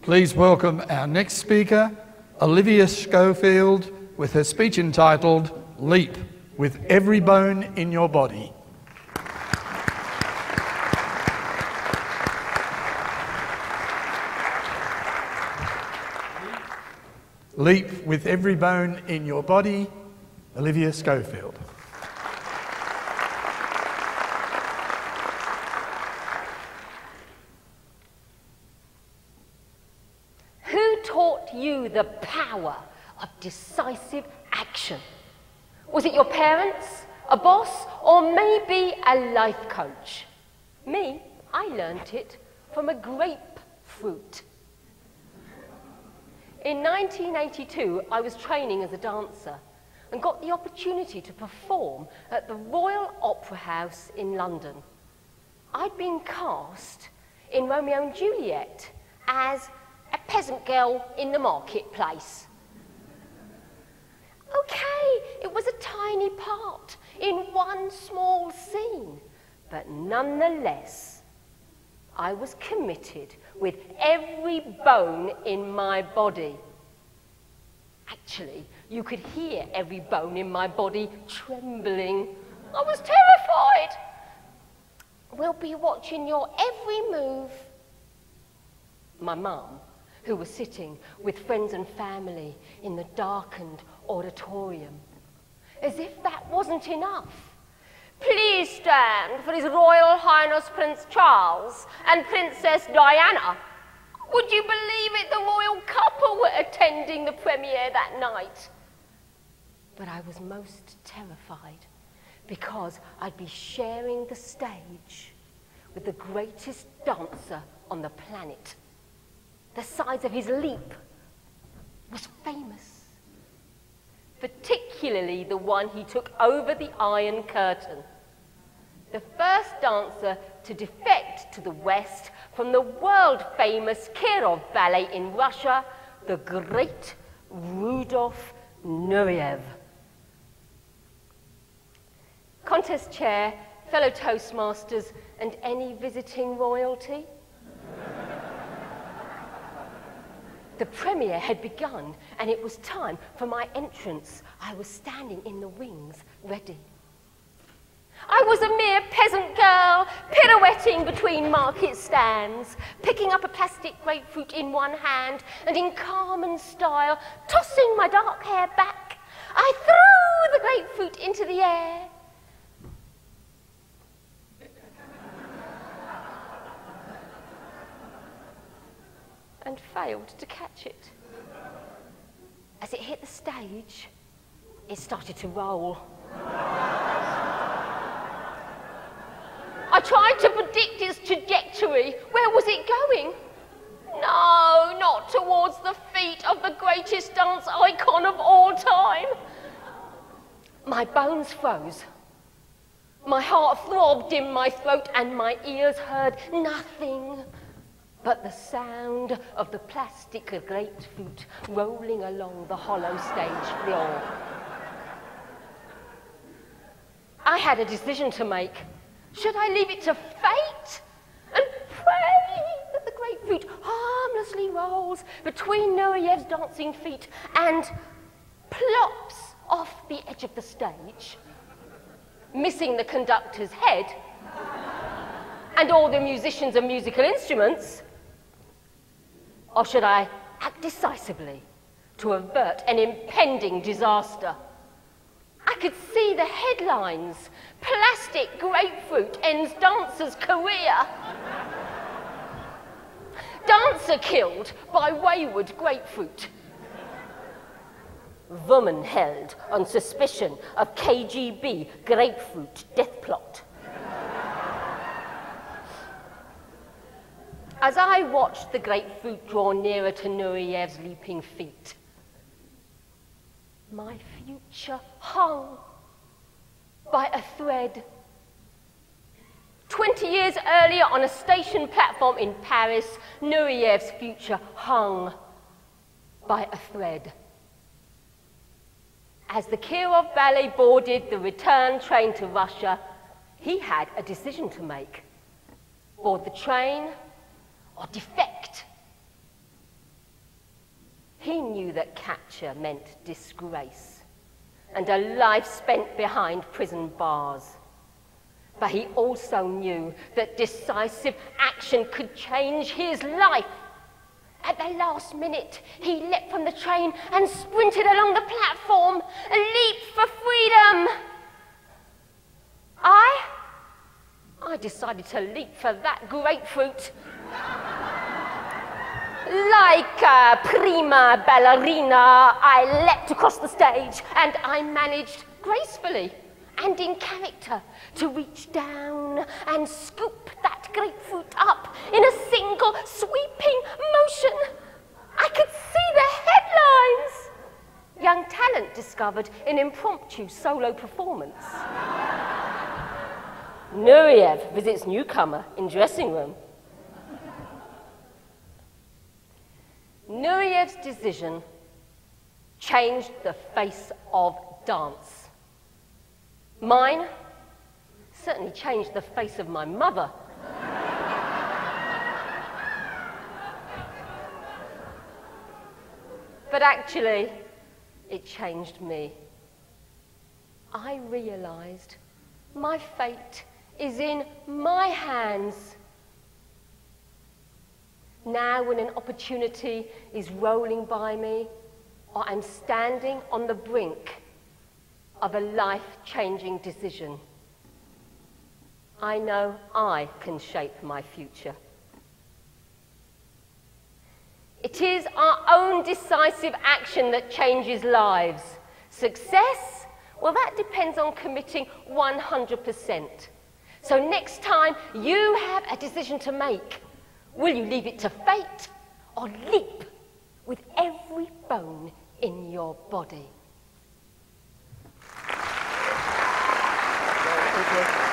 Please welcome our next speaker, Olivia Schofield, with her speech entitled, Leap with Every Bone in Your Body. Leap with every bone in your body, Olivia Schofield. Who taught you the power of decisive action? Was it your parents, a boss, or maybe a life coach? Me, I learnt it from a grapefruit. In 1982, I was training as a dancer and got the opportunity to perform at the Royal Opera House in London. I'd been cast in Romeo and Juliet as a peasant girl in the marketplace. Okay, it was a tiny part in one small scene, but nonetheless, I was committed with every bone in my body. Actually, you could hear every bone in my body trembling. I was terrified. We'll be watching your every move. My mum, who was sitting with friends and family in the darkened auditorium. As if that wasn't enough. Please stand for His Royal Highness Prince Charles and Princess Diana. Would you believe it, the royal couple were attending the premiere that night? But I was most terrified because I'd be sharing the stage with the greatest dancer on the planet. The size of his leap was famous, particularly the one he took over the Iron Curtain. The first dancer to defect to the West from the world-famous Kirov Ballet in Russia, the great Rudolf Nureyev. Contest chair, fellow Toastmasters, and any visiting royalty? The premiere had begun, and it was time for my entrance. I was standing in the wings, ready. I was a mere peasant girl, pirouetting between market stands, picking up a plastic grapefruit in one hand, and in Carmen style, tossing my dark hair back, I threw the grapefruit into the air. And failed to catch it. As it hit the stage, it started to roll. I tried to predict its trajectory. Where was it going? No, not towards the feet of the greatest dance icon of all time. My bones froze. My heart throbbed in my throat, and my ears heard nothing but the sound of the plastic grapefruit rolling along the hollow stage floor. I had a decision to make. Should I leave it to fate and pray that the grapefruit harmlessly rolls between Nureyev's dancing feet and plops off the edge of the stage, missing the conductor's head and all the musicians and musical instruments? Or should I act decisively to avert an impending disaster? I could see the headlines. Plastic grapefruit ends dancer's career. Dancer killed by wayward grapefruit. Woman held on suspicion of KGB grapefruit death plot. As I watched the grapefruit draw nearer to Nureyev's leaping feet, my future hung by a thread. 20 years earlier, on a station platform in Paris, Nureyev's future hung by a thread. As the Kirov Ballet boarded the return train to Russia, he had a decision to make. Board the train or defect. He knew that capture meant disgrace and a life spent behind prison bars. But he also knew that decisive action could change his life. At the last minute, he leapt from the train and sprinted along the platform, a leap for freedom. I decided to leap for that grapefruit. Like a prima ballerina, I leapt across the stage and I managed gracefully and in character to reach down and scoop that grapefruit up in a single sweeping motion. I could see the headlines. Young talent discovered in impromptu solo performance. Nureyev visits newcomer in dressing room. Nureyev's decision changed the face of dance. Mine certainly changed the face of my mother. But actually, it changed me. I realized my fate is in my hands. Now when an opportunity is rolling by me, or I'm standing on the brink of a life-changing decision, I know I can shape my future. It is our own decisive action that changes lives. Success? Well, that depends on committing 100%. So next time you have a decision to make, will you leave it to fate or leap with every bone in your body? Thank you.